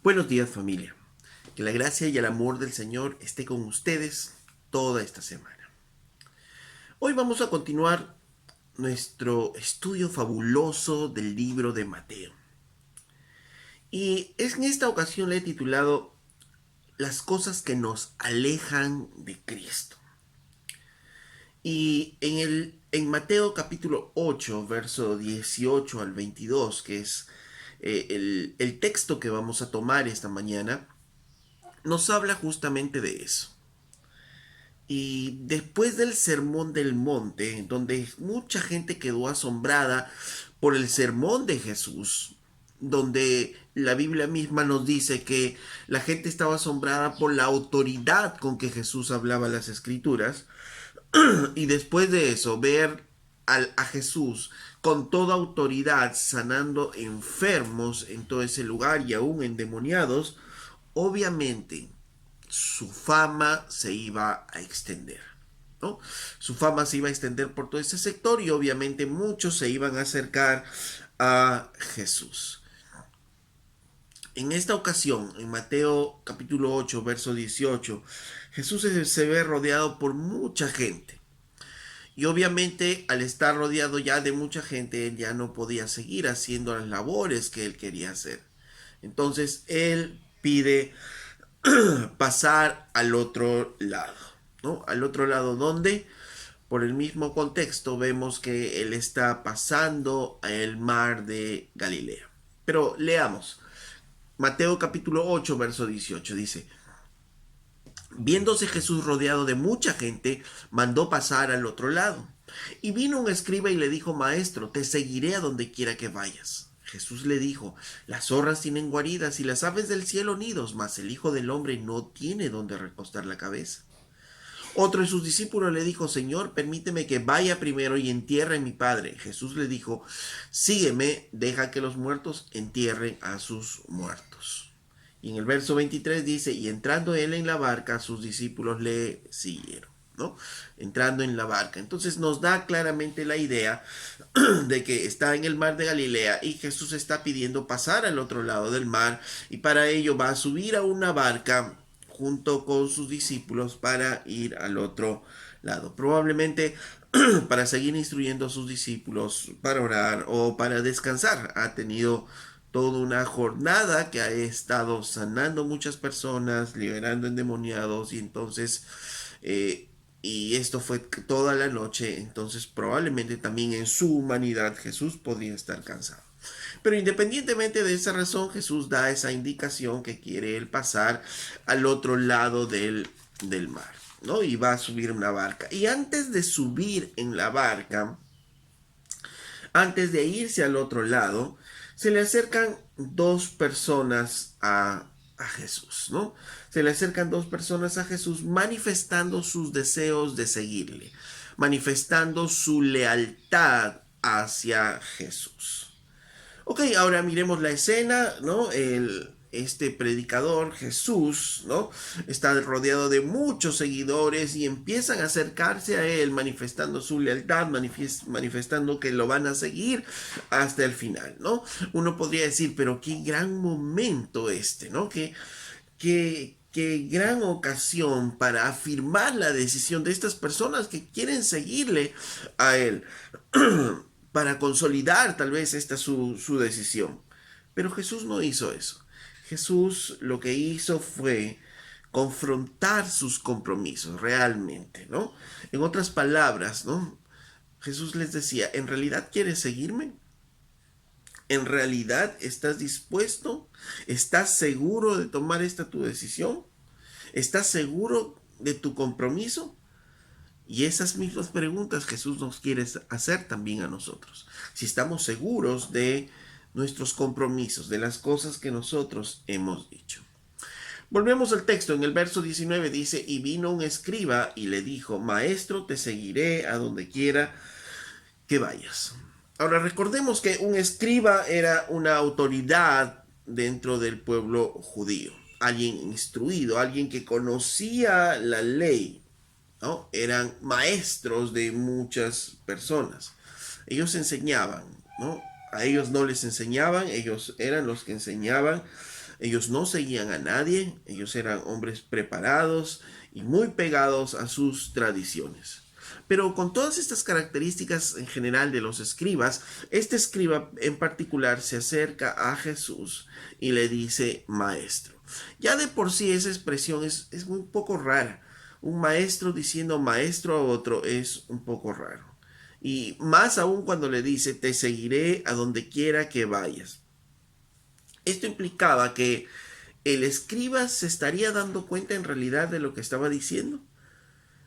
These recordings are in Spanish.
Buenos días, familia. Que la gracia y el amor del Señor esté con ustedes toda esta semana. Hoy vamos a continuar nuestro estudio fabuloso del libro de Mateo. Y en esta ocasión le he titulado Las cosas que nos alejan de Cristo. Y en Mateo capítulo 8, verso 18 al 22, que es el texto que vamos a tomar esta mañana, nos habla justamente de eso. Y después del Sermón del Monte, donde mucha gente quedó asombrada por el sermón de Jesús, donde la Biblia misma nos dice que la gente estaba asombrada por la autoridad con que Jesús hablaba las Escrituras, y después de eso ver a Jesús con toda autoridad sanando enfermos en todo ese lugar y aún endemoniados, obviamente su fama se iba a extender, ¿no? Su fama se iba a extender por todo ese sector y obviamente muchos se iban a acercar a Jesús. En esta ocasión, en Mateo capítulo 8, verso 18, Jesús se ve rodeado por mucha gente. Y obviamente al estar rodeado ya de mucha gente, él ya no podía seguir haciendo las labores que él quería hacer. Entonces él pide pasar al otro lado, ¿no? Al otro lado donde, por el mismo contexto, vemos que él está pasando el mar de Galilea. Pero leamos. Mateo capítulo 8, verso 18 dice: Viéndose Jesús rodeado de mucha gente, mandó pasar al otro lado. Y vino un escriba y le dijo: Maestro, te seguiré a donde quiera que vayas. Jesús le dijo: Las zorras tienen guaridas y las aves del cielo nidos, mas el Hijo del Hombre no tiene donde recostar la cabeza. Otro de sus discípulos le dijo: Señor, permíteme que vaya primero y entierre a mi padre. Jesús le dijo: Sígueme, deja que los muertos entierren a sus muertos. Y en el verso 23 dice: Y entrando él en la barca, sus discípulos le siguieron, ¿no? Entrando en la barca. Entonces nos da claramente la idea de que está en el mar de Galilea y Jesús está pidiendo pasar al otro lado del mar, y para ello va a subir a una barca junto con sus discípulos para ir al otro lado. Probablemente para seguir instruyendo a sus discípulos, para orar o para descansar. Ha tenido toda una jornada que ha estado sanando muchas personas, liberando endemoniados, y entonces y esto fue toda la noche. Entonces probablemente también en su humanidad Jesús podía estar cansado. Pero independientemente de esa razón, Jesús da esa indicación que quiere él pasar al otro lado del mar, ¿no? Y va a subir una barca. Y antes de subir en la barca, antes de irse al otro lado, se le acercan dos personas a Jesús, ¿no? Se le acercan dos personas a Jesús manifestando sus deseos de seguirle, manifestando su lealtad hacia Jesús. Ok, ahora miremos la escena, ¿no? Este predicador, Jesús, ¿no? Está rodeado de muchos seguidores y empiezan a acercarse a él manifestando su lealtad, manifestando que lo van a seguir hasta el final, ¿no? Uno podría decir, pero qué gran momento este, ¿no? Qué gran ocasión para afirmar la decisión de estas personas que quieren seguirle a él. Para consolidar tal vez esta su decisión. Pero Jesús no hizo eso. Jesús lo que hizo fue confrontar sus compromisos realmente, ¿no? En otras palabras, ¿no? Jesús les decía: ¿en realidad quieres seguirme? ¿En realidad estás dispuesto? ¿Estás seguro de tomar esta tu decisión? ¿Estás seguro de tu compromiso? Y esas mismas preguntas Jesús nos quiere hacer también a nosotros. Si estamos seguros de nuestros compromisos, de las cosas que nosotros hemos dicho. Volvemos al texto. En el verso 19 dice: Y vino un escriba y le dijo: Maestro, te seguiré a donde quiera que vayas. Ahora recordemos que un escriba era una autoridad dentro del pueblo judío. Alguien instruido, alguien que conocía la ley, ¿no? Eran maestros de muchas personas. Ellos enseñaban, ¿no? A ellos no les enseñaban, ellos eran los que enseñaban Ellos no seguían a nadie, ellos eran hombres preparados y muy pegados a sus tradiciones. Pero con todas estas características en general de los escribas, este escriba en particular se acerca a Jesús y le dice maestro. Ya de por sí esa expresión es muy poco rara. Un maestro diciendo maestro a otro es un poco raro. Y más aún cuando le dice te seguiré a donde quiera que vayas. Esto implicaba que el escriba se estaría dando cuenta en realidad de lo que estaba diciendo,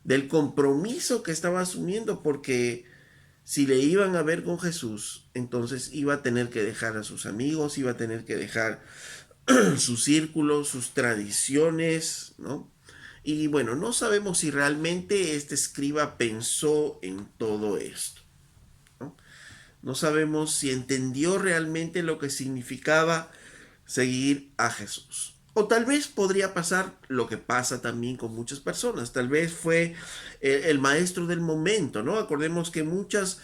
del compromiso que estaba asumiendo, porque si le iban a ver con Jesús, entonces iba a tener que dejar a sus amigos, iba a tener que dejar su círculo, sus tradiciones, ¿no? Y bueno, no sabemos si realmente este escriba pensó en todo esto, ¿no? No sabemos si entendió realmente lo que significaba seguir a Jesús. O tal vez podría pasar lo que pasa también con muchas personas. Tal vez fue el maestro del momento, ¿no? Acordemos que muchos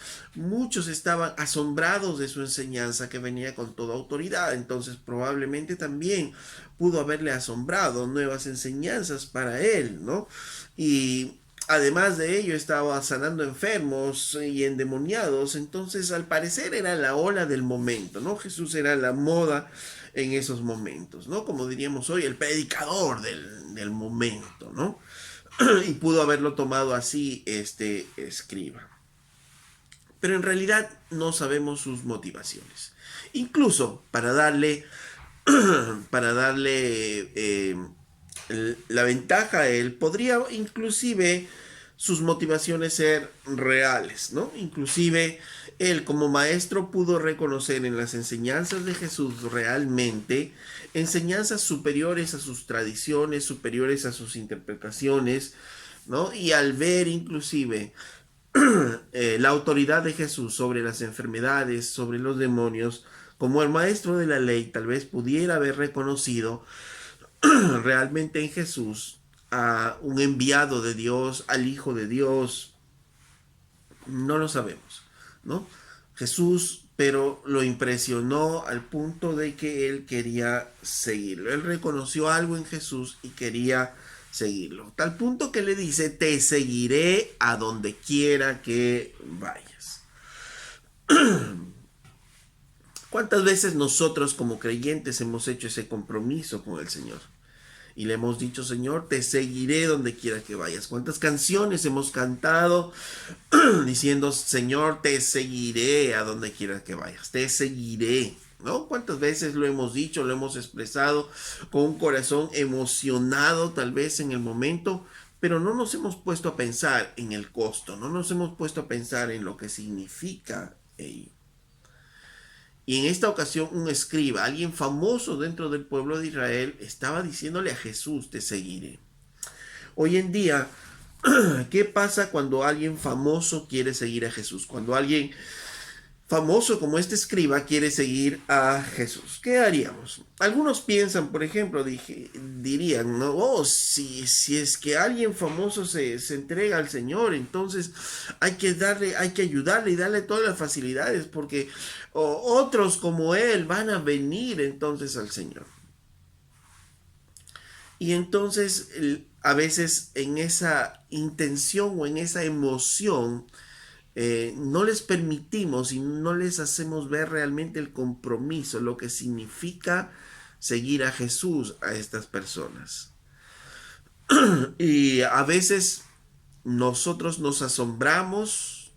estaban asombrados de su enseñanza que venía con toda autoridad. Entonces probablemente también pudo haberle asombrado nuevas enseñanzas para él, ¿no? Y además de ello estaba sanando enfermos y endemoniados. Entonces al parecer era la ola del momento, ¿no? Jesús era la moda en esos momentos, ¿no? Como diríamos hoy, el predicador del momento, ¿no? Y pudo haberlo tomado así este escriba. Pero en realidad no sabemos sus motivaciones. Incluso para darle la ventaja a él, podría inclusive sus motivaciones ser reales, ¿no? Inclusive él como maestro pudo reconocer en las enseñanzas de Jesús realmente enseñanzas superiores a sus tradiciones, superiores a sus interpretaciones, ¿no? Y al ver inclusive la autoridad de Jesús sobre las enfermedades, sobre los demonios, como el maestro de la ley tal vez pudiera haber reconocido realmente en Jesús a un enviado de Dios, al Hijo de Dios, no lo sabemos, ¿no? Jesús, pero lo impresionó al punto de que él quería seguirlo. Él reconoció algo en Jesús y quería seguirlo. Tal punto que le dice, te seguiré a donde quiera que vayas. ¿Cuántas veces nosotros como creyentes hemos hecho ese compromiso con el Señor? Y le hemos dicho, Señor, te seguiré donde quiera que vayas. ¿Cuántas canciones hemos cantado diciendo, Señor, te seguiré a donde quiera que vayas? Te seguiré, ¿no? ¿Cuántas veces lo hemos dicho, lo hemos expresado con un corazón emocionado tal vez en el momento? Pero no nos hemos puesto a pensar en el costo, no nos hemos puesto a pensar en lo que significa ello. Y en esta ocasión un escriba, alguien famoso dentro del pueblo de Israel, estaba diciéndole a Jesús, te seguiré. Hoy en día, ¿qué pasa cuando alguien famoso quiere seguir a Jesús? Cuando alguien famoso como este escriba quiere seguir a Jesús. ¿Qué haríamos? Algunos piensan, por ejemplo, dirían, no, oh, si es que alguien famoso se entrega al Señor, entonces hay que ayudarle y darle todas las facilidades, porque otros como él van a venir entonces al Señor. Y entonces a veces en esa intención o en esa emoción, no les permitimos y no les hacemos ver realmente el compromiso, lo que significa seguir a Jesús a estas personas. Y a veces nosotros nos asombramos,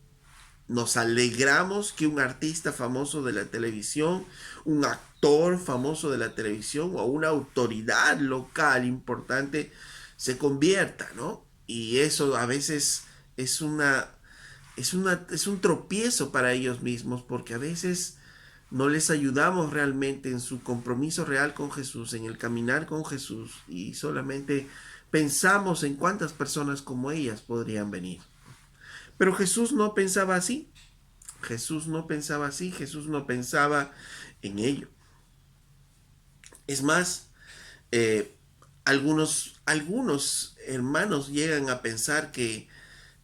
nos alegramos que un artista famoso de la televisión, un actor famoso de la televisión o una autoridad local importante se convierta, ¿no? Y eso a veces es un tropiezo para ellos mismos, porque a veces no les ayudamos realmente en su compromiso real con Jesús, en el caminar con Jesús, y solamente pensamos en cuántas personas como ellas podrían venir. Pero Jesús no pensaba así. Jesús no pensaba así. Jesús no pensaba en ello. Es más, algunos hermanos llegan a pensar que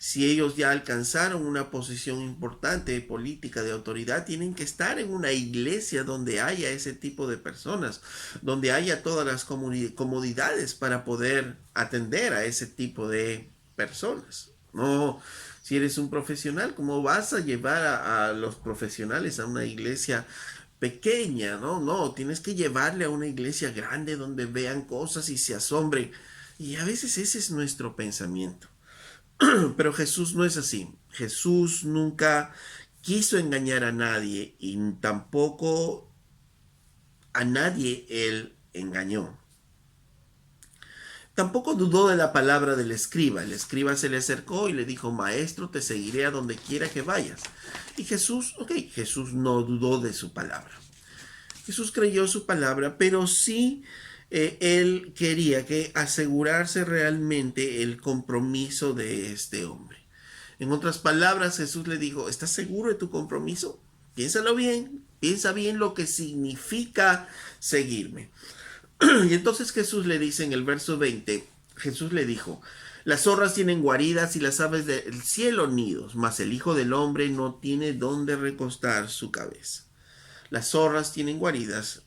si ellos ya alcanzaron una posición importante política de autoridad, tienen que estar en una iglesia donde haya ese tipo de personas, donde haya todas las comodidades para poder atender a ese tipo de personas. No, si eres un profesional, ¿cómo vas a llevar a los profesionales a una iglesia pequeña? No, no, tienes que llevarle a una iglesia grande donde vean cosas y se asombren. Y a veces ese es nuestro pensamiento. Pero Jesús no es así. Jesús nunca quiso engañar a nadie y tampoco a nadie él engañó. Tampoco dudó de la palabra del escriba. El escriba se le acercó y le dijo: Maestro, te seguiré a donde quiera que vayas. Y Jesús, Jesús no dudó de su palabra. Jesús creyó su palabra, pero sí él quería que asegurarse realmente el compromiso de este hombre. En otras palabras, Jesús le dijo: ¿estás seguro de tu compromiso? Piénsalo bien, piensa bien lo que significa seguirme. Y entonces Jesús le dice en el verso 20, Jesús le dijo: las zorras tienen guaridas y las aves del cielo nidos, mas el Hijo del Hombre no tiene dónde recostar su cabeza. Las zorras tienen guaridas,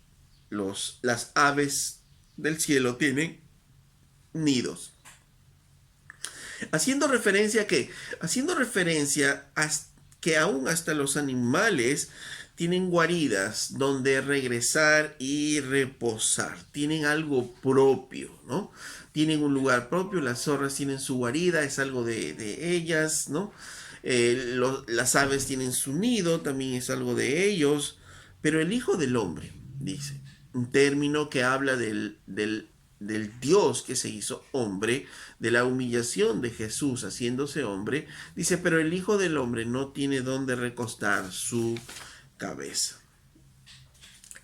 las aves del cielo tienen nidos. Haciendo referencia a que aún hasta los animales tienen guaridas donde regresar y reposar. Tienen algo propio, ¿no? Tienen un lugar propio. Las zorras tienen su guarida, es algo de ellas, ¿no? Las aves tienen su nido, también es algo de ellos. Pero el Hijo del Hombre, dice, un término que habla del Dios que se hizo hombre, de la humillación de Jesús haciéndose hombre, dice: pero el Hijo del Hombre no tiene dónde recostar su cabeza.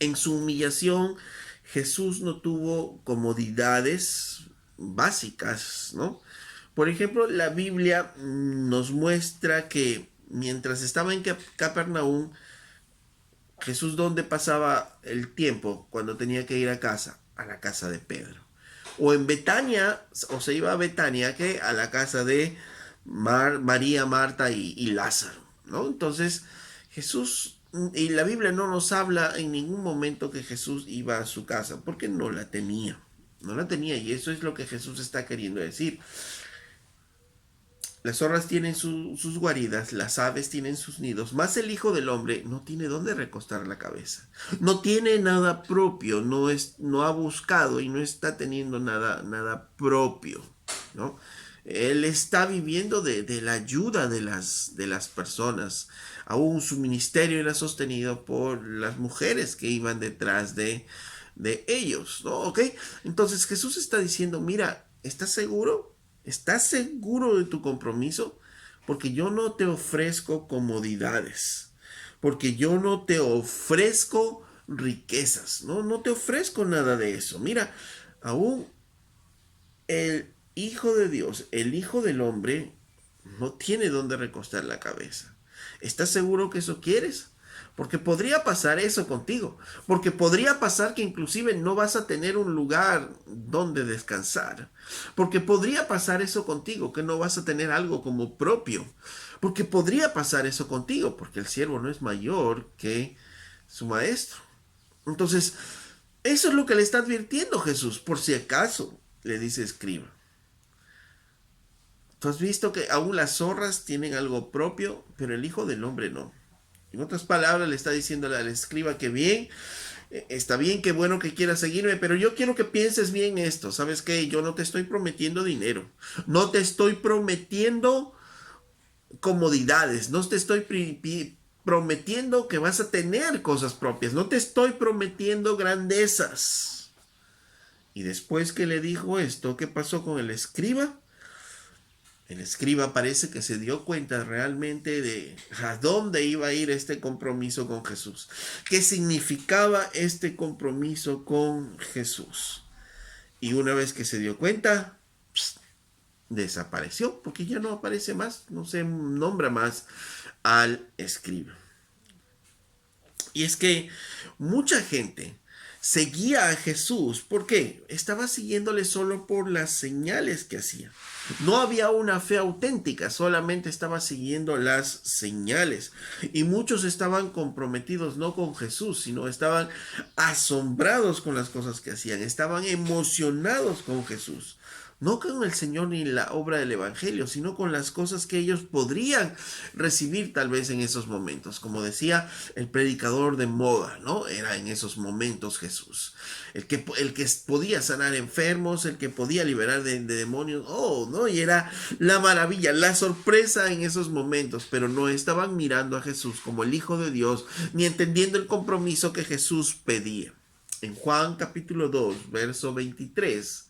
En su humillación, Jesús no tuvo comodidades básicas, ¿no? Por ejemplo, la Biblia nos muestra que mientras estaba en Capernaum, Jesús, ¿dónde pasaba el tiempo cuando tenía que ir a casa? A la casa de Pedro. O en Betania, o se iba a Betania, que a la casa de María, Marta y Lázaro, ¿no? Entonces, Jesús, y la Biblia no nos habla en ningún momento que Jesús iba a su casa, porque no la tenía. No la tenía, y eso es lo que Jesús está queriendo decir. Las zorras tienen sus guaridas, las aves tienen sus nidos, mas el Hijo del Hombre no tiene dónde recostar la cabeza. No tiene nada propio, no ha buscado y no está teniendo nada propio, ¿no? Él está viviendo de la ayuda de las personas. Aún su ministerio era sostenido por las mujeres que iban detrás de ellos, ¿no? ¿Ok? Entonces Jesús está diciendo: mira, ¿estás seguro? ¿Estás seguro de tu compromiso? Porque yo no te ofrezco comodidades. Porque yo no te ofrezco riquezas. No te ofrezco nada de eso. Mira, aún el Hijo de Dios, el Hijo del Hombre, no tiene dónde recostar la cabeza. ¿Estás seguro que eso quieres? Porque podría pasar eso contigo. Porque podría pasar que inclusive no vas a tener un lugar donde descansar. Porque podría pasar eso contigo, que no vas a tener algo como propio. Porque podría pasar eso contigo, porque el siervo no es mayor que su maestro. Entonces, eso es lo que le está advirtiendo Jesús, por si acaso, le dice escriba. Tú has visto que aún las zorras tienen algo propio, pero el Hijo del Hombre no. En otras palabras, le está diciendo al escriba que bien, está bien, qué bueno que quieras seguirme, pero yo quiero que pienses bien esto. ¿Sabes qué? Yo no te estoy prometiendo dinero. No te estoy prometiendo comodidades. No te estoy prometiendo que vas a tener cosas propias. No te estoy prometiendo grandezas. Y después que le dijo esto, ¿qué pasó con el escriba? El escriba parece que se dio cuenta realmente de a dónde iba a ir este compromiso con Jesús. ¿Qué significaba este compromiso con Jesús? Y una vez que se dio cuenta, desapareció, porque ya no aparece más, no se nombra más al escriba. Y es que mucha gente seguía a Jesús. ¿Por qué? Estaba siguiéndole solo por las señales que hacía. No había una fe auténtica, solamente estaba siguiendo las señales. Y muchos estaban comprometidos no con Jesús, sino estaban asombrados con las cosas que hacían, estaban emocionados con Jesús. No con el Señor ni la obra del Evangelio, sino con las cosas que ellos podrían recibir tal vez en esos momentos. Como decía el predicador de moda, ¿no? Era en esos momentos Jesús. El que podía sanar enfermos, el que podía liberar de demonios. Oh, ¿no? Y era la maravilla, la sorpresa en esos momentos. Pero no estaban mirando a Jesús como el Hijo de Dios, ni entendiendo el compromiso que Jesús pedía. En Juan capítulo 2, verso 23.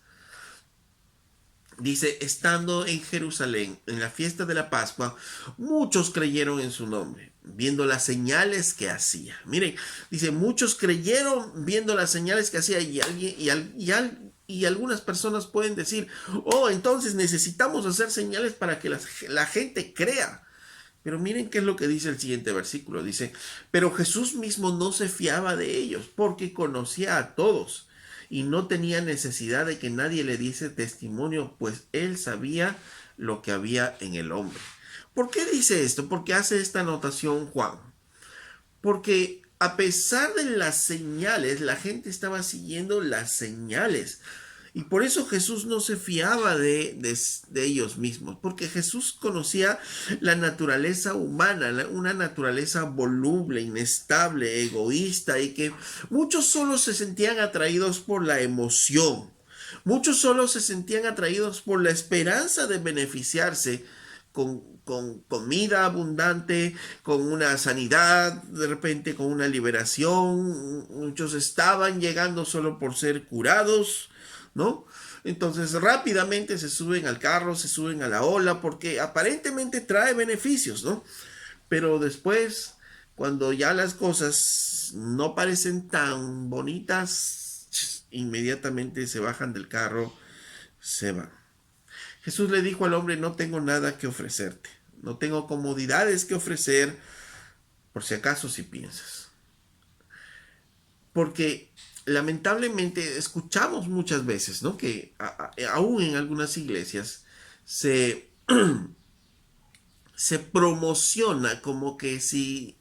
Dice, estando en Jerusalén en la fiesta de la Pascua, muchos creyeron en su nombre, viendo las señales que hacía. Miren, dice, muchos creyeron viendo las señales que hacía y algunas personas pueden decir, oh, entonces necesitamos hacer señales para que la gente crea. Pero miren qué es lo que dice el siguiente versículo. Dice, pero Jesús mismo no se fiaba de ellos porque conocía a todos y no tenía necesidad de que nadie le diese testimonio, pues él sabía lo que había en el hombre. ¿Por qué dice esto? ¿Por qué hace esta anotación Juan? Porque a pesar de las señales, la gente estaba siguiendo las señales. Y por eso Jesús no se fiaba de ellos mismos, porque Jesús conocía la naturaleza humana, una naturaleza voluble, inestable, egoísta, y que muchos solo se sentían atraídos por la emoción. Muchos solo se sentían atraídos por la esperanza de beneficiarse con comida abundante, con una sanidad, de repente con una liberación. Muchos estaban llegando solo por ser curados, ¿no? Entonces rápidamente se suben al carro, se suben a la ola, porque aparentemente trae beneficios, ¿no? Pero después, cuando ya las cosas no parecen tan bonitas, inmediatamente se bajan del carro, se van. Jesús le dijo al hombre, no tengo nada que ofrecerte, no tengo comodidades que ofrecer, por si acaso si piensas. Porque lamentablemente escuchamos muchas veces, ¿no? Que aún en algunas iglesias se promociona como que si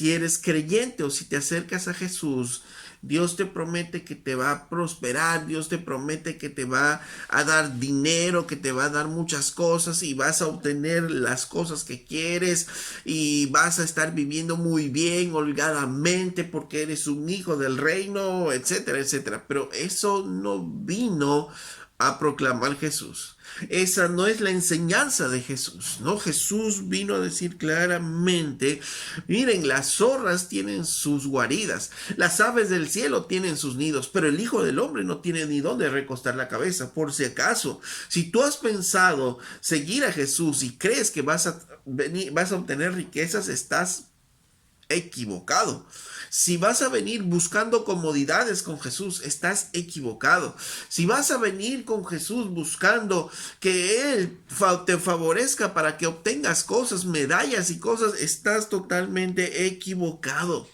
eres creyente o si te acercas a Jesús, Dios te promete que te va a prosperar, Dios te promete que te va a dar dinero, que te va a dar muchas cosas y vas a obtener las cosas que quieres y vas a estar viviendo muy bien, holgadamente, porque eres un hijo del reino, etcétera, etcétera. Pero eso no vino a proclamar Jesús. Esa no es la enseñanza de Jesús, ¿no? Jesús vino a decir claramente, miren, las zorras tienen sus guaridas, las aves del cielo tienen sus nidos, pero el Hijo del Hombre no tiene ni dónde recostar la cabeza. Por si acaso, si tú has pensado seguir a Jesús y crees que vas a obtener riquezas, estás equivocado. Si vas a venir buscando comodidades con Jesús, estás equivocado. Si vas a venir con Jesús buscando que Él te favorezca para que obtengas cosas, medallas y cosas, estás totalmente equivocado.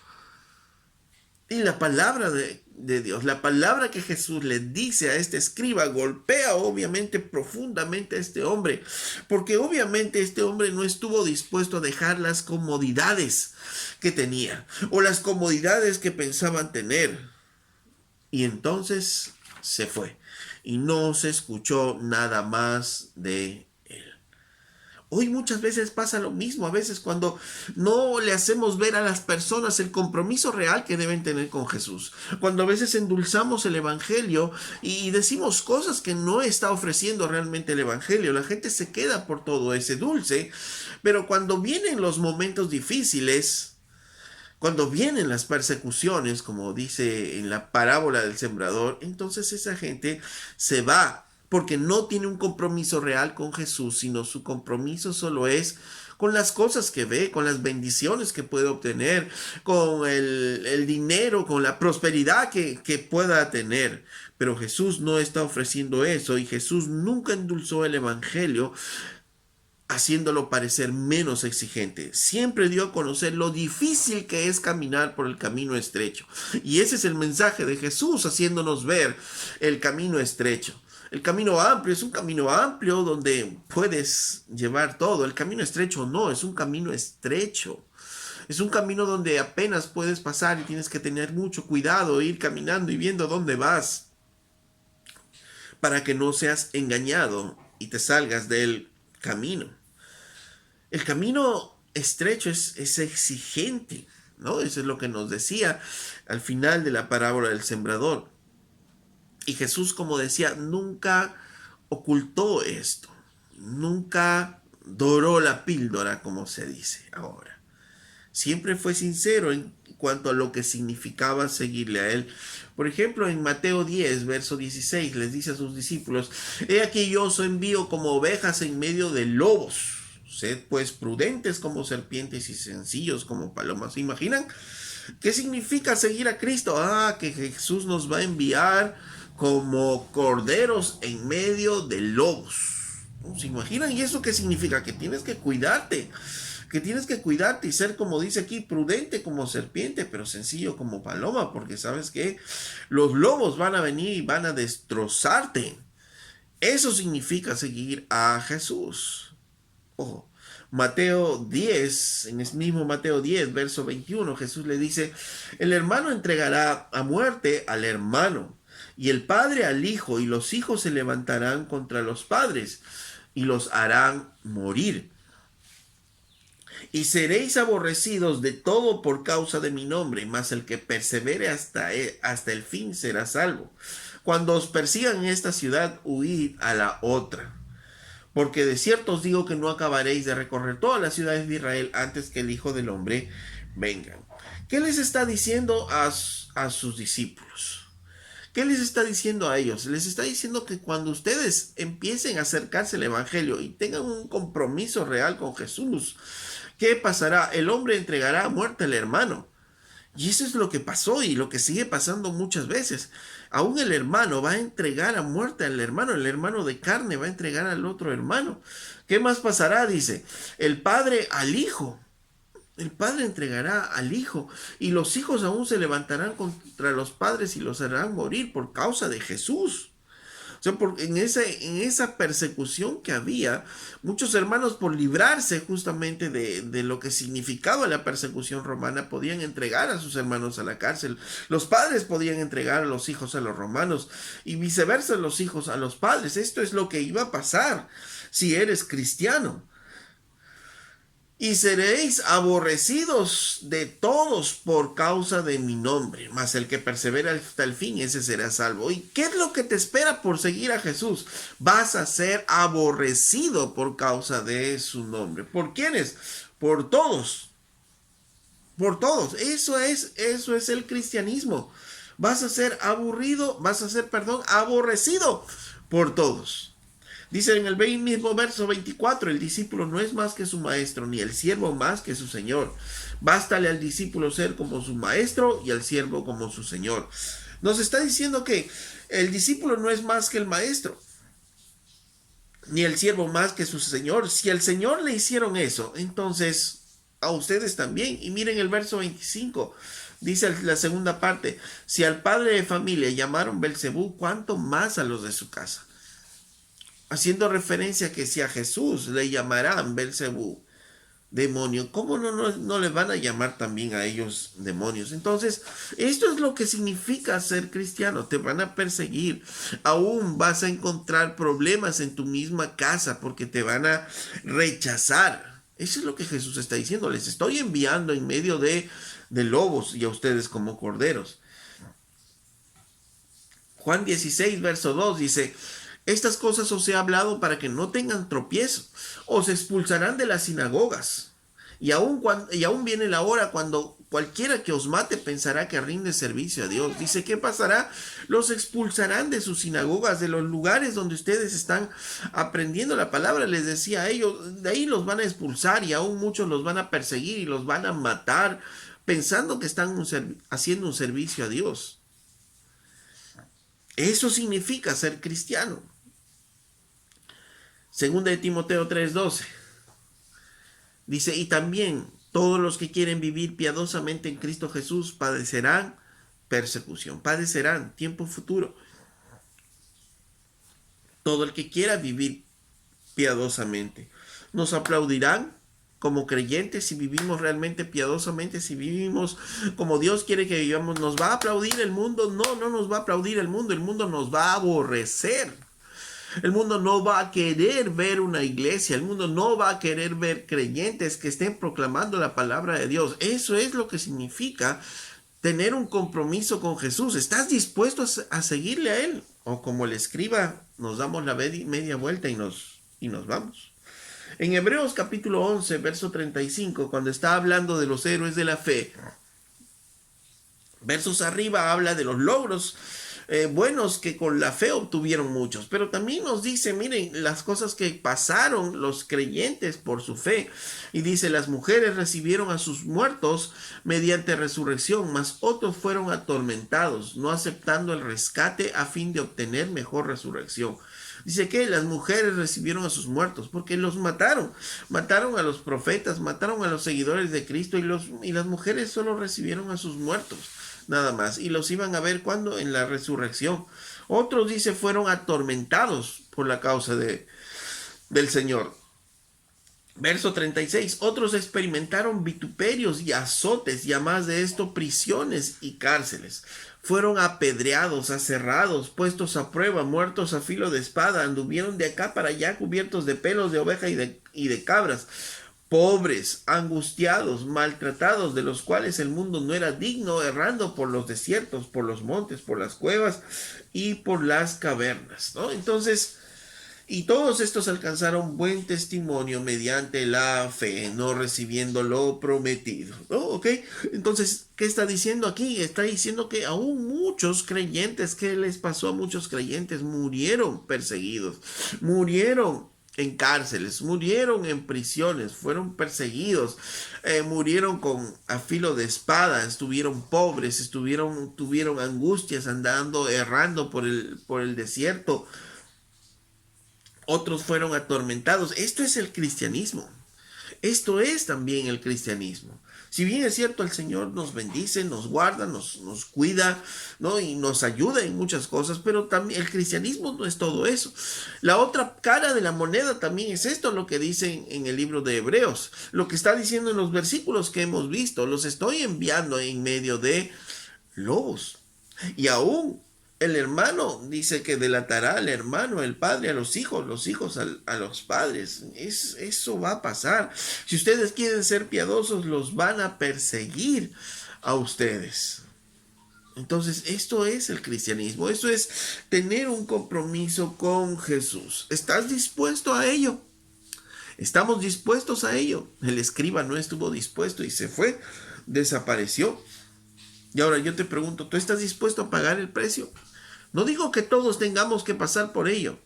Y la palabra de Dios, la palabra que Jesús le dice a este escriba, golpea obviamente profundamente a este hombre, porque obviamente este hombre no estuvo dispuesto a dejar las comodidades que tenía o las comodidades que pensaban tener. Y entonces se fue y no se escuchó nada más de él. Hoy muchas veces pasa lo mismo, a veces cuando no le hacemos ver a las personas el compromiso real que deben tener con Jesús. Cuando a veces endulzamos el Evangelio y decimos cosas que no está ofreciendo realmente el Evangelio. La gente se queda por todo ese dulce, pero cuando vienen los momentos difíciles, cuando vienen las persecuciones, como dice en la parábola del sembrador, entonces esa gente se va porque no tiene un compromiso real con Jesús, sino su compromiso solo es con las cosas que ve, con las bendiciones que puede obtener, con el dinero, con la prosperidad que pueda tener. Pero Jesús no está ofreciendo eso y Jesús nunca endulzó el Evangelio haciéndolo parecer menos exigente. Siempre dio a conocer lo difícil que es caminar por el camino estrecho. Y ese es el mensaje de Jesús, haciéndonos ver el camino estrecho. El camino amplio es un camino amplio donde puedes llevar todo. El camino estrecho no, es un camino estrecho. Es un camino donde apenas puedes pasar y tienes que tener mucho cuidado, ir caminando y viendo dónde vas, para que no seas engañado y te salgas del camino. El camino estrecho es exigente, ¿no? Eso es lo que nos decía al final de la parábola del sembrador. Y Jesús, como decía, nunca ocultó esto, nunca doró la píldora, como se dice ahora. Siempre fue sincero en cuanto a lo que significaba seguirle a él. Por ejemplo, en Mateo 10, verso 16, les dice a sus discípulos: He aquí yo os envío como ovejas en medio de lobos. Sed pues prudentes como serpientes y sencillos como palomas. ¿Se imaginan? ¿Qué significa seguir a Cristo? Que Jesús nos va a enviar como corderos en medio de lobos. ¿Se imaginan? ¿Y eso qué significa? Que tienes que cuidarte. Que tienes que cuidarte y ser, como dice aquí, prudente como serpiente, pero sencillo como paloma, porque sabes que los lobos van a venir y van a destrozarte. Eso significa seguir a Jesús. Ojo, Mateo 10, en el mismo Mateo 10, verso 21, Jesús le dice: el hermano entregará a muerte al hermano, y el padre al hijo, y los hijos se levantarán contra los padres, y los harán morir. Y seréis aborrecidos de todo por causa de mi nombre, mas el que persevere hasta el fin será salvo. Cuando os persigan en esta ciudad, huid a la otra. Porque de cierto os digo que no acabaréis de recorrer todas las ciudades de Israel antes que el Hijo del Hombre venga. ¿Qué les está diciendo a sus discípulos? ¿Qué les está diciendo a ellos? Les está diciendo que cuando ustedes empiecen a acercarse al Evangelio y tengan un compromiso real con Jesús, ¿qué pasará? El hombre entregará a muerte al hermano. Y eso es lo que pasó y lo que sigue pasando muchas veces. Aún el hermano va a entregar a muerte al hermano. El hermano de carne va a entregar al otro hermano. ¿Qué más pasará? Dice, el padre al hijo. El padre entregará al hijo. Y los hijos aún se levantarán contra los padres y los harán morir por causa de Jesús. O sea, en esa persecución que había, muchos hermanos, por librarse justamente de lo que significaba la persecución romana, podían entregar a sus hermanos a la cárcel. Los padres podían entregar a los hijos a los romanos y viceversa, los hijos a los padres. Esto es lo que iba a pasar si eres cristiano. Y seréis aborrecidos de todos por causa de mi nombre, mas el que persevera hasta el fin, ese será salvo. ¿Y qué es lo que te espera por seguir a Jesús? Vas a ser aborrecido por causa de su nombre. ¿Por quiénes? Por todos. Por todos. Eso es el cristianismo. Vas a ser aborrecido por todos. Dice en el mismo verso 24, el discípulo no es más que su maestro, ni el siervo más que su señor. Bástale al discípulo ser como su maestro y al siervo como su señor. Nos está diciendo que el discípulo no es más que el maestro, ni el siervo más que su señor. Si al Señor le hicieron eso, entonces a ustedes también. Y miren el verso 25. Dice la segunda parte: si al padre de familia llamaron Belcebú, ¿cuánto más a los de su casa? Haciendo referencia a que si a Jesús le llamarán Belcebú, demonio, ¿cómo no le van a llamar también a ellos demonios? Entonces, esto es lo que significa ser cristiano. Te van a perseguir. Aún vas a encontrar problemas en tu misma casa porque te van a rechazar. Eso es lo que Jesús está diciendo. Les estoy enviando en medio de lobos y a ustedes como corderos. Juan 16, verso 2 dice: estas cosas os he hablado para que no tengan tropiezo. Os expulsarán de las sinagogas. Y aún viene la hora cuando cualquiera que os mate pensará que rinde servicio a Dios. Dice, ¿qué pasará? Los expulsarán de sus sinagogas, de los lugares donde ustedes están aprendiendo la palabra. Les decía a ellos, de ahí los van a expulsar y aún muchos los van a perseguir y los van a matar pensando que están haciendo un servicio a Dios. Eso significa ser cristiano. Segunda de Timoteo 3:12. Dice, y también todos los que quieren vivir piadosamente en Cristo Jesús padecerán persecución, padecerán tiempo futuro. Todo el que quiera vivir piadosamente. Nos aplaudirán como creyentes si vivimos realmente piadosamente, si vivimos como Dios quiere que vivamos. ¿Nos va a aplaudir el mundo? No, no nos va a aplaudir el mundo nos va a aborrecer. El mundo no va a querer ver una iglesia, el mundo no va a querer ver creyentes que estén proclamando la palabra de Dios. Eso es lo que significa tener un compromiso con Jesús. ¿Estás dispuesto a seguirle a Él? O como el escriba, nos damos la media vuelta y nos vamos. En Hebreos capítulo 11, verso 35, cuando está hablando de los héroes de la fe, versos arriba habla de los logros buenos que con la fe obtuvieron muchos, pero también nos dice, miren, las cosas que pasaron los creyentes por su fe, y dice, las mujeres recibieron a sus muertos mediante resurrección, mas otros fueron atormentados, no aceptando el rescate a fin de obtener mejor resurrección. Dice que las mujeres recibieron a sus muertos porque los mataron. Mataron a los profetas, mataron a los seguidores de Cristo y las mujeres solo recibieron a sus muertos, nada más. Y los iban a ver cuando en la resurrección. Otros, dice, fueron atormentados por la causa del Señor. Verso 36. Otros experimentaron vituperios y azotes, y además de esto prisiones y cárceles. Fueron apedreados, aserrados, puestos a prueba, muertos a filo de espada, anduvieron de acá para allá cubiertos de pelos de oveja y de cabras, pobres, angustiados, maltratados, de los cuales el mundo no era digno, errando por los desiertos, por los montes, por las cuevas y por las cavernas, ¿no? Entonces, y todos estos alcanzaron buen testimonio mediante la fe, no recibiendo lo prometido, ¿no? ¿Ok? Entonces, ¿qué está diciendo aquí? Está diciendo que aún muchos creyentes, ¿qué les pasó a muchos creyentes? Murieron perseguidos, murieron en cárceles, murieron en prisiones, fueron perseguidos, murieron con a filo de espada, estuvieron pobres, tuvieron angustias andando, errando por el desierto. Otros fueron atormentados. Esto es el cristianismo. Esto es también el cristianismo. Si bien es cierto, el Señor nos bendice, nos guarda, nos cuida, ¿no? Y nos ayuda en muchas cosas, pero también el cristianismo no es todo eso. La otra cara de la moneda también es esto, lo que dice en el libro de Hebreos. Lo que está diciendo en los versículos que hemos visto, los estoy enviando en medio de lobos. Y aún el hermano dice que delatará al hermano, el padre a los hijos a los padres. Eso va a pasar. Si ustedes quieren ser piadosos, los van a perseguir a ustedes. Entonces, esto es el cristianismo. Eso es tener un compromiso con Jesús. ¿Estás dispuesto a ello? ¿Estamos dispuestos a ello? El escriba no estuvo dispuesto y se fue, desapareció. Y ahora yo te pregunto, ¿tú estás dispuesto a pagar el precio? No digo que todos tengamos que pasar por ello,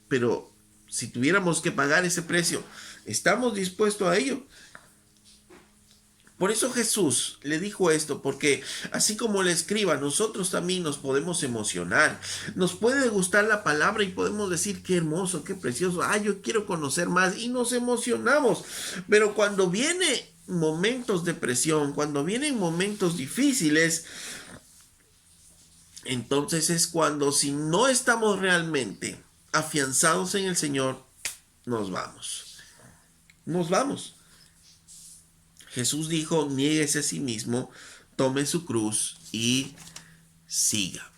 pero si tuviéramos que pagar ese precio, ¿estamos dispuestos a ello? Por eso Jesús le dijo esto, porque así como le escriba, nosotros también nos podemos emocionar. Nos puede gustar la palabra y podemos decir, qué hermoso, qué precioso, yo quiero conocer más, y nos emocionamos. Pero cuando vienen momentos de presión, cuando vienen momentos difíciles, entonces es cuando, si no estamos realmente afianzados en el Señor, nos vamos. Nos vamos. Jesús dijo, niéguese a sí mismo, tome su cruz y sígame.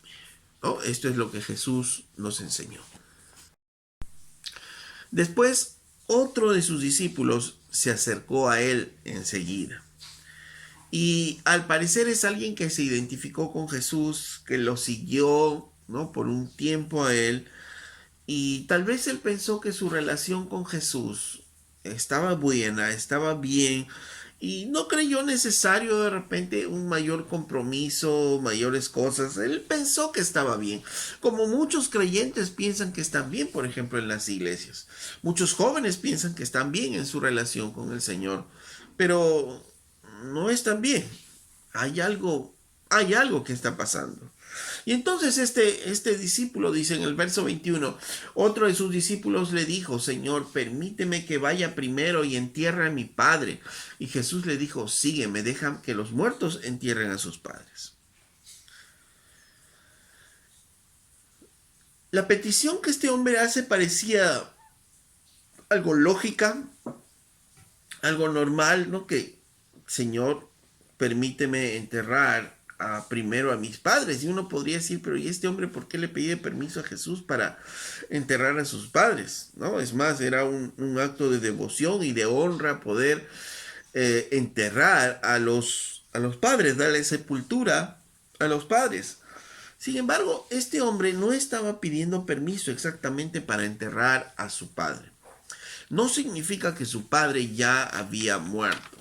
¿No? Esto es lo que Jesús nos enseñó. Después, otro de sus discípulos se acercó a él enseguida. Y al parecer es alguien que se identificó con Jesús, que lo siguió, ¿no? Por un tiempo a él. Y tal vez él pensó que su relación con Jesús estaba buena, estaba bien. Y no creyó necesario de repente un mayor compromiso, mayores cosas. Él pensó que estaba bien. Como muchos creyentes piensan que están bien, por ejemplo, en las iglesias. Muchos jóvenes piensan que están bien en su relación con el Señor. Pero no están bien. Hay algo hay algo que está pasando. Y entonces este discípulo dice en el verso 21, otro de sus discípulos le dijo, Señor, permíteme que vaya primero y entierre a mi padre. Y Jesús le dijo, sígueme, deja que los muertos entierren a sus padres. La petición que este hombre hace parecía algo lógica, algo normal, ¿no? Que, Señor, permíteme enterrar primero a mis padres. Y uno podría decir, pero ¿y este hombre por qué le pide permiso a Jesús para enterrar a sus padres? ¿No? Es más, era un acto de devoción y de honra poder enterrar a los padres, darle sepultura a los padres. Sin embargo, este hombre no estaba pidiendo permiso exactamente para enterrar a su padre. No significa que su padre ya había muerto,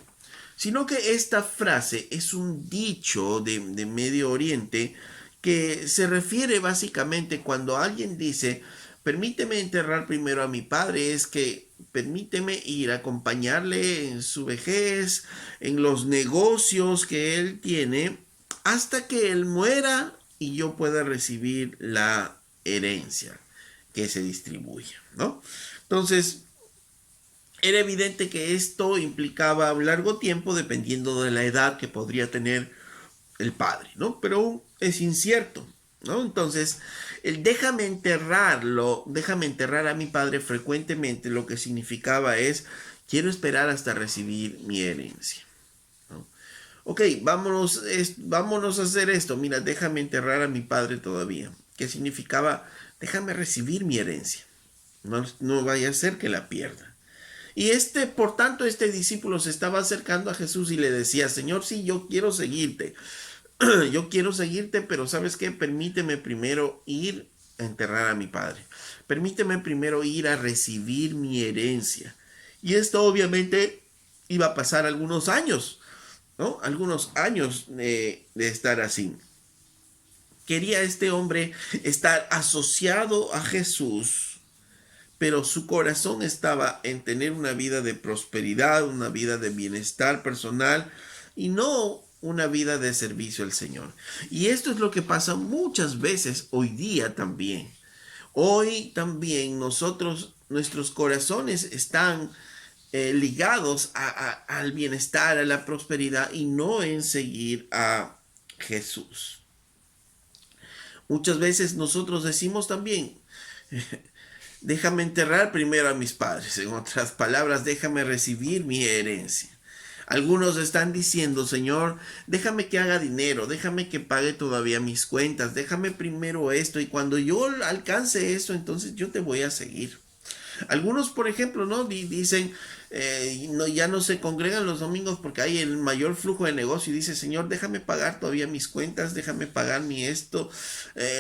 sino que esta frase es un dicho de Medio Oriente que se refiere básicamente cuando alguien dice, permíteme enterrar primero a mi padre, es que permíteme ir a acompañarle en su vejez, en los negocios que él tiene, hasta que él muera y yo pueda recibir la herencia que se distribuye, ¿no? Entonces, era evidente que esto implicaba un largo tiempo dependiendo de la edad que podría tener el padre, ¿no? Pero es incierto, ¿no? Entonces, el déjame enterrarlo, déjame enterrar a mi padre frecuentemente, lo que significaba es, quiero esperar hasta recibir mi herencia, ¿no? Ok, vámonos a hacer esto. Mira, déjame enterrar a mi padre todavía. ¿Qué significaba? Déjame recibir mi herencia. No vaya a ser que la pierda. Y por tanto, este discípulo se estaba acercando a Jesús y le decía, Señor, sí, yo quiero seguirte. Yo quiero seguirte, pero ¿sabes qué? Permíteme primero ir a enterrar a mi padre. Permíteme primero ir a recibir mi herencia. Y esto obviamente iba a pasar algunos años, ¿no? Algunos años de estar así. Quería este hombre estar asociado a Jesús, pero su corazón estaba en tener una vida de prosperidad, una vida de bienestar personal y no una vida de servicio al Señor. Y esto es lo que pasa muchas veces hoy día también. Hoy también nuestros corazones están ligados al bienestar, a la prosperidad y no en seguir a Jesús. Muchas veces nosotros decimos también, déjame enterrar primero a mis padres. En otras palabras, déjame recibir mi herencia. Algunos están diciendo, Señor, déjame que haga dinero, déjame que pague todavía mis cuentas, déjame primero esto y cuando yo alcance eso, entonces yo te voy a seguir. Algunos, por ejemplo, ¿no? Dicen, ya no se congregan los domingos porque hay el mayor flujo de negocio y dice, Señor, déjame pagar todavía mis cuentas, déjame pagar mi esto,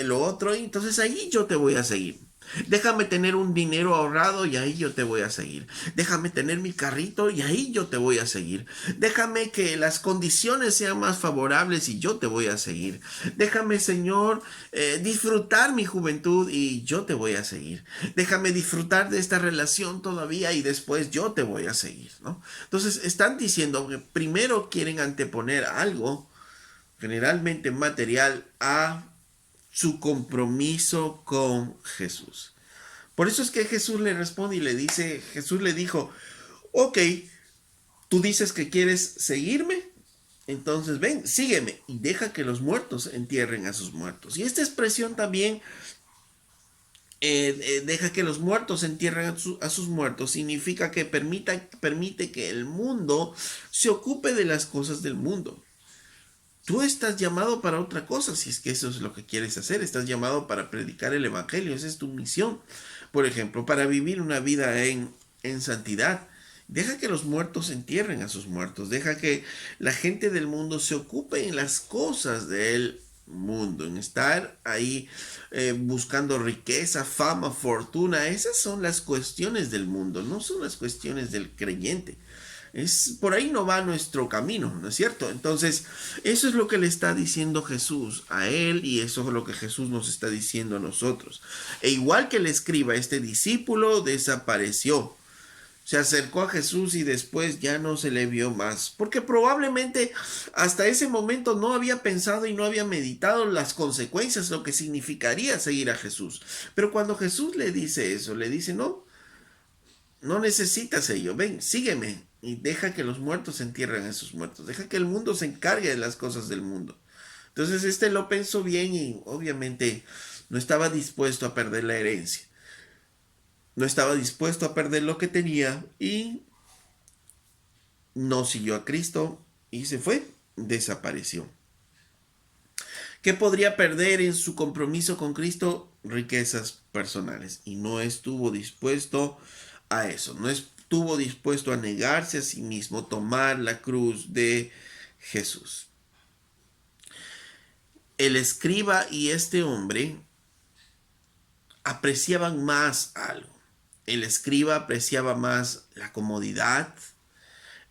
lo otro, y entonces ahí yo te voy a seguir. Déjame tener un dinero ahorrado y ahí yo te voy a seguir. Déjame tener mi carrito y ahí yo te voy a seguir. Déjame que las condiciones sean más favorables y yo te voy a seguir. Déjame, Señor, disfrutar mi juventud y yo te voy a seguir. Déjame disfrutar de esta relación todavía y después yo te voy a seguir, ¿no? Entonces están diciendo que primero quieren anteponer algo, generalmente material, a su compromiso con Jesús. Por eso es que Jesús le responde y le dice, Jesús le dijo, ok, tú dices que quieres seguirme, entonces ven, sígueme y deja que los muertos entierren a sus muertos. Y esta expresión también, deja que los muertos entierren a sus muertos, significa que permite que el mundo se ocupe de las cosas del mundo. Tú estás llamado para otra cosa, si es que eso es lo que quieres hacer. Estás llamado para predicar el Evangelio, esa es tu misión. Por ejemplo, para vivir una vida en santidad. Deja que los muertos entierren a sus muertos. Deja que la gente del mundo se ocupe en las cosas del mundo, en estar ahí buscando riqueza, fama, fortuna. Esas son las cuestiones del mundo, no son las cuestiones del creyente. Por ahí no va nuestro camino, ¿no es cierto? Entonces, eso es lo que le está diciendo Jesús a él y eso es lo que Jesús nos está diciendo a nosotros. E igual que le escriba, este discípulo desapareció. Se acercó a Jesús y después ya no se le vio más, porque probablemente hasta ese momento no había pensado y no había meditado las consecuencias, lo que significaría seguir a Jesús. Pero cuando Jesús le dice eso, le dice, no, no necesitas ello, ven, sígueme y deja que los muertos entierren a sus muertos, deja que el mundo se encargue de las cosas del mundo. Entonces este lo pensó bien y obviamente no estaba dispuesto a perder la herencia, no estaba dispuesto a perder lo que tenía y no siguió a Cristo y se fue, desapareció. ¿Qué podría perder en su compromiso con Cristo? Riquezas personales. Y no estuvo dispuesto a eso, no estuvo dispuesto a negarse a sí mismo, tomar la cruz de Jesús. El escriba y este hombre apreciaban más algo. El escriba apreciaba más la comodidad,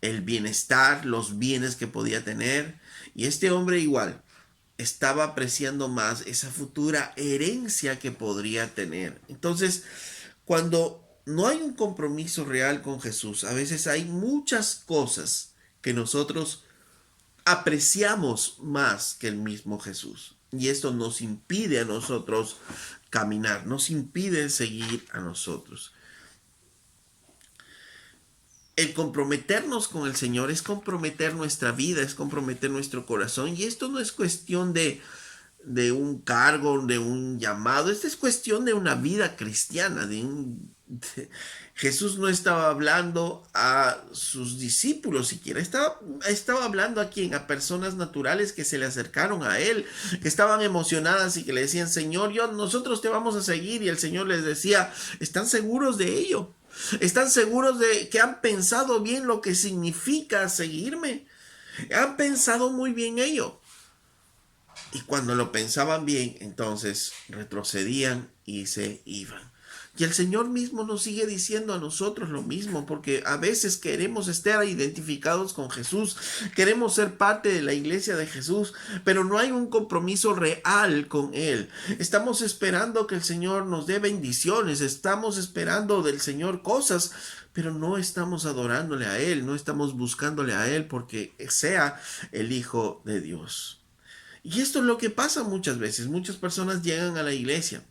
el bienestar, los bienes que podía tener. Y este hombre igual estaba apreciando más esa futura herencia que podría tener. Entonces, cuando no hay un compromiso real con Jesús, a veces hay muchas cosas que nosotros apreciamos más que el mismo Jesús. Y esto nos impide a nosotros caminar, nos impide seguir a nosotros. El comprometernos con el Señor es comprometer nuestra vida, es comprometer nuestro corazón. Y esto no es cuestión de un cargo, de un llamado. Esto es cuestión de una vida cristiana. Jesús no estaba hablando a sus discípulos siquiera. Estaba hablando a quién, a personas naturales que se le acercaron a él, que estaban emocionadas y que le decían, Señor, nosotros te vamos a seguir. Y el Señor les decía, ¿están seguros de ello? ¿Están seguros de que han pensado bien lo que significa seguirme? Han pensado muy bien ello. Y cuando lo pensaban bien, entonces retrocedían y se iban. Y el Señor mismo nos sigue diciendo a nosotros lo mismo, porque a veces queremos estar identificados con Jesús, queremos ser parte de la iglesia de Jesús, pero no hay un compromiso real con Él. Estamos esperando que el Señor nos dé bendiciones, estamos esperando del Señor cosas, pero no estamos adorándole a Él, no estamos buscándole a Él porque sea el Hijo de Dios. Y esto es lo que pasa muchas veces. Muchas personas llegan a la iglesia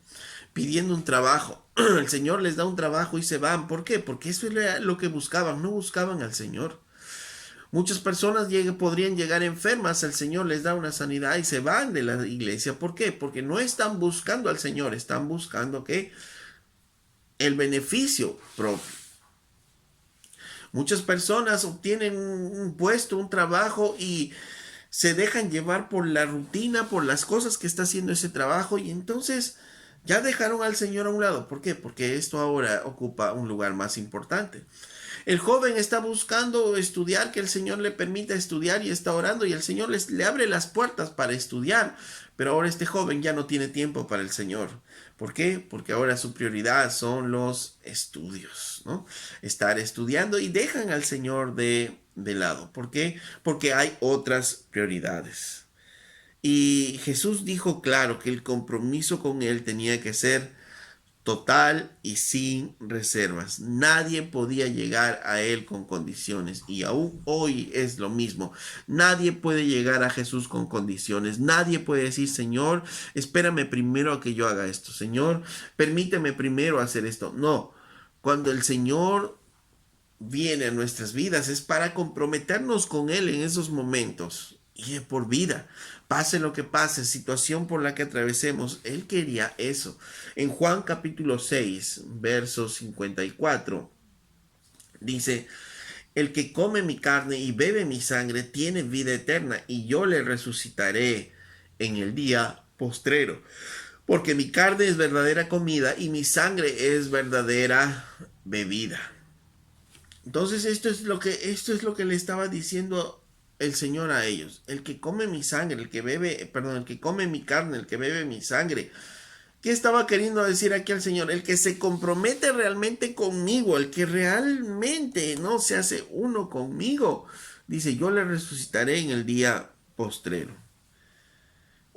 pidiendo un trabajo. El Señor les da un trabajo y se van. ¿Por qué? Porque eso es lo que buscaban. No buscaban al Señor. Muchas personas podrían llegar enfermas. El Señor les da una sanidad y se van de la iglesia. ¿Por qué? Porque no están buscando al Señor. Están buscando ¿qué? El beneficio propio. Muchas personas obtienen un puesto, un trabajo y se dejan llevar por la rutina, por las cosas que está haciendo ese trabajo y entonces ya dejaron al Señor a un lado. ¿Por qué? Porque esto ahora ocupa un lugar más importante. El joven está buscando estudiar, que el Señor le permita estudiar y está orando y el Señor le abre las puertas para estudiar. Pero ahora este joven ya no tiene tiempo para el Señor. ¿Por qué? Porque ahora su prioridad son los estudios, ¿no? Estar estudiando y dejan al Señor de lado. ¿Por qué? Porque hay otras prioridades. Y Jesús dijo claro que el compromiso con Él tenía que ser total y sin reservas. Nadie podía llegar a Él con condiciones y aún hoy es lo mismo. Nadie puede llegar a Jesús con condiciones. Nadie puede decir, Señor, espérame primero a que yo haga esto. Señor, permíteme primero hacer esto. No, cuando el Señor viene a nuestras vidas es para comprometernos con Él en esos momentos y por vida. Pase lo que pase, situación por la que atravesemos, Él quería eso. En Juan capítulo 6, verso 54, dice, el que come mi carne y bebe mi sangre tiene vida eterna y yo le resucitaré en el día postrero. Porque mi carne es verdadera comida y mi sangre es verdadera bebida. Entonces esto es lo que le estaba diciendo el Señor a ellos. El que come mi sangre, el que come mi carne, el que bebe mi sangre. ¿Qué estaba queriendo decir aquí el Señor? El que se compromete realmente conmigo, el que realmente no se hace uno conmigo. Dice, yo le resucitaré en el día postrero.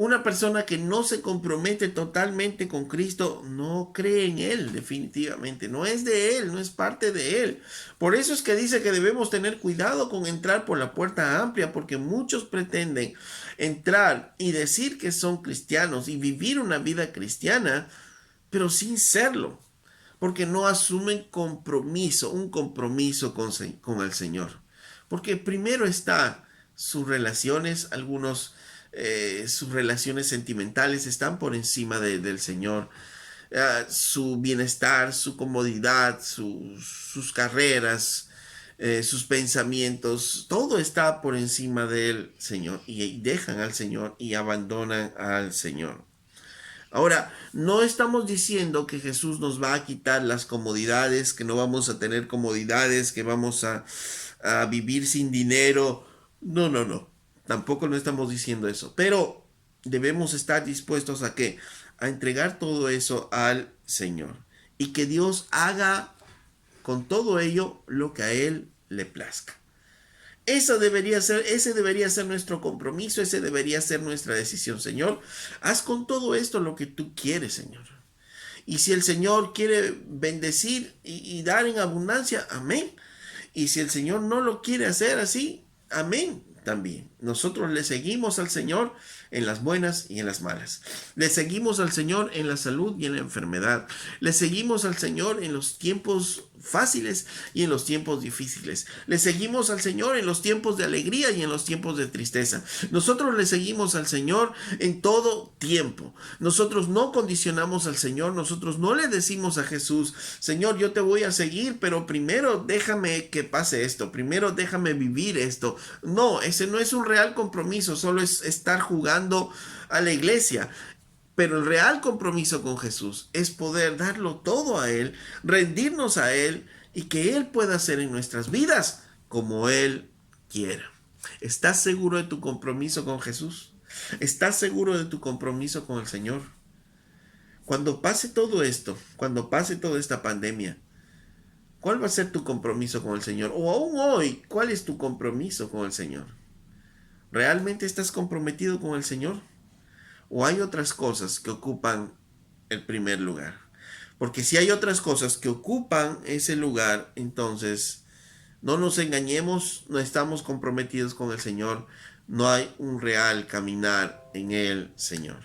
Una persona que no se compromete totalmente con Cristo no cree en Él, definitivamente. No es de Él, no es parte de Él. Por eso es que dice que debemos tener cuidado con entrar por la puerta amplia, porque muchos pretenden entrar y decir que son cristianos y vivir una vida cristiana, pero sin serlo, porque no asumen compromiso, un compromiso con el Señor. Porque primero está sus relaciones, sus relaciones sentimentales están por encima del Señor. Su bienestar, su comodidad, sus carreras, sus pensamientos, todo está por encima del Señor y dejan al Señor y abandonan al Señor. Ahora, no estamos diciendo que Jesús nos va a quitar las comodidades, que no vamos a tener comodidades, que vamos a vivir sin dinero. No, no, no. Tampoco no estamos diciendo eso. Pero debemos estar dispuestos a qué? A entregar todo eso al Señor. Y que Dios haga con todo ello lo que a Él le plazca. Ese debería ser nuestro compromiso, ese debería ser nuestra decisión. Señor, haz con todo esto lo que tú quieres, Señor. Y si el Señor quiere bendecir y dar en abundancia, amén. Y si el Señor no lo quiere hacer así, amén también. Nosotros le seguimos al Señor en las buenas y en las malas. Le seguimos al Señor en la salud y en la enfermedad. Le seguimos al Señor en los tiempos fáciles y en los tiempos difíciles. Le seguimos al Señor en los tiempos de alegría y en los tiempos de tristeza. Nosotros le seguimos al Señor en todo tiempo. Nosotros no condicionamos al Señor. Nosotros no le decimos a Jesús, Señor, yo te voy a seguir, pero primero déjame que pase esto. Primero déjame vivir esto. No, ese no es un real compromiso. Solo es estar jugando a la iglesia. Pero el real compromiso con Jesús es poder darlo todo a Él, rendirnos a Él y que Él pueda hacer en nuestras vidas como Él quiera. ¿Estás seguro de tu compromiso con Jesús? ¿Estás seguro de tu compromiso con el Señor? Cuando pase todo esto, cuando pase toda esta pandemia, ¿cuál va a ser tu compromiso con el Señor? O aún hoy, ¿cuál es tu compromiso con el Señor? ¿Realmente estás comprometido con el Señor? ¿O hay otras cosas que ocupan el primer lugar? Porque si hay otras cosas que ocupan ese lugar, entonces no nos engañemos, no estamos comprometidos con el Señor, no hay un real caminar en el Señor.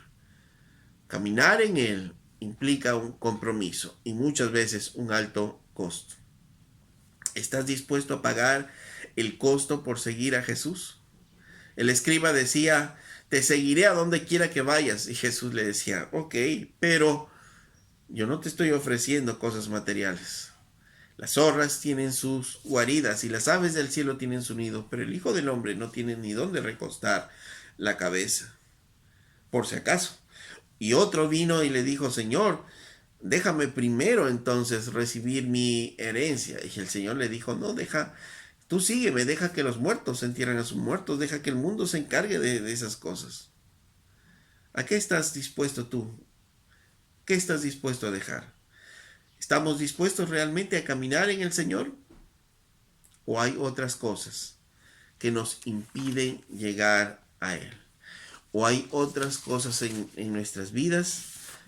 Caminar en Él implica un compromiso y muchas veces un alto costo. ¿Estás dispuesto a pagar el costo por seguir a Jesús? El escriba decía, te seguiré a donde quiera que vayas. Y Jesús le decía, ok, pero yo no te estoy ofreciendo cosas materiales. Las zorras tienen sus guaridas y las aves del cielo tienen su nido, pero el Hijo del Hombre no tiene ni dónde recostar la cabeza, por si acaso. Y otro vino y le dijo, Señor, déjame primero entonces recibir mi herencia. Y el Señor le dijo, no, tú sígueme, deja que los muertos entierren a sus muertos, deja que el mundo se encargue de esas cosas. ¿A qué estás dispuesto tú? ¿Qué estás dispuesto a dejar? ¿Estamos dispuestos realmente a caminar en el Señor? ¿O hay otras cosas que nos impiden llegar a Él? ¿O hay otras cosas en nuestras vidas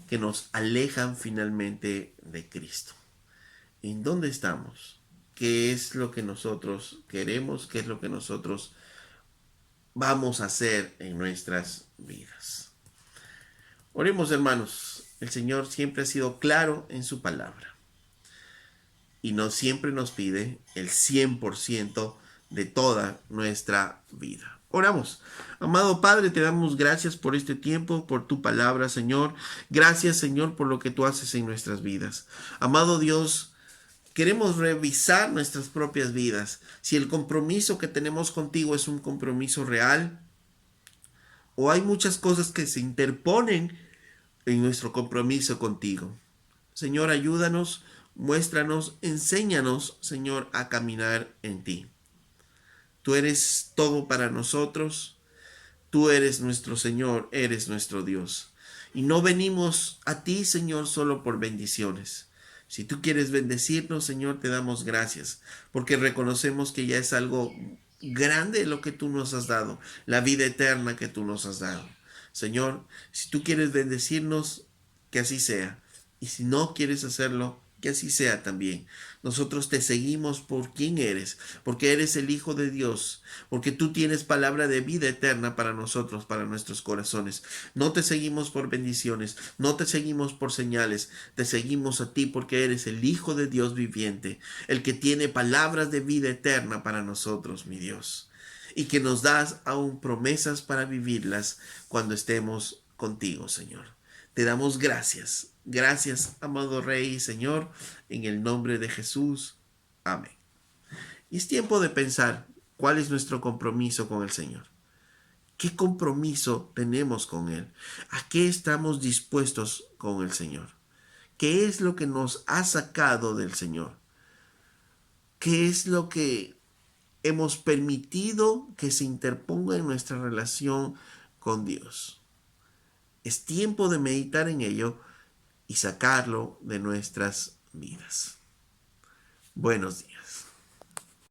que nos alejan finalmente de Cristo? ¿En dónde estamos? ¿Qué es lo que nosotros queremos? ¿Qué es lo que nosotros vamos a hacer en nuestras vidas? Oremos, hermanos. El Señor siempre ha sido claro en su palabra y no siempre nos pide el 100% de toda nuestra vida. Oramos. Amado Padre, te damos gracias por este tiempo, por tu palabra, Señor. Gracias, Señor, por lo que tú haces en nuestras vidas. Amado Dios, queremos revisar nuestras propias vidas. Si el compromiso que tenemos contigo es un compromiso real, o hay muchas cosas que se interponen en nuestro compromiso contigo. Señor, ayúdanos, muéstranos, enséñanos, Señor, a caminar en ti. Tú eres todo para nosotros. Tú eres nuestro Señor, eres nuestro Dios. Y no venimos a ti, Señor, solo por bendiciones. Si tú quieres bendecirnos, Señor, te damos gracias, porque reconocemos que ya es algo grande lo que tú nos has dado, la vida eterna que tú nos has dado. Señor, si tú quieres bendecirnos, que así sea. Y si no quieres hacerlo, que así sea también. Nosotros te seguimos por quien eres, porque eres el Hijo de Dios, porque tú tienes palabra de vida eterna para nosotros, para nuestros corazones. No te seguimos por bendiciones, no te seguimos por señales, te seguimos a ti porque eres el Hijo de Dios viviente, el que tiene palabras de vida eterna para nosotros, mi Dios, y que nos das aún promesas para vivirlas cuando estemos contigo, Señor. Te damos gracias. Gracias, amado Rey y Señor, en el nombre de Jesús. Amén. Y es tiempo de pensar cuál es nuestro compromiso con el Señor. ¿Qué compromiso tenemos con Él? ¿A qué estamos dispuestos con el Señor? ¿Qué es lo que nos ha sacado del Señor? ¿Qué es lo que hemos permitido que se interponga en nuestra relación con Dios? Es tiempo de meditar en ello y sacarlo de nuestras vidas. Buenos días.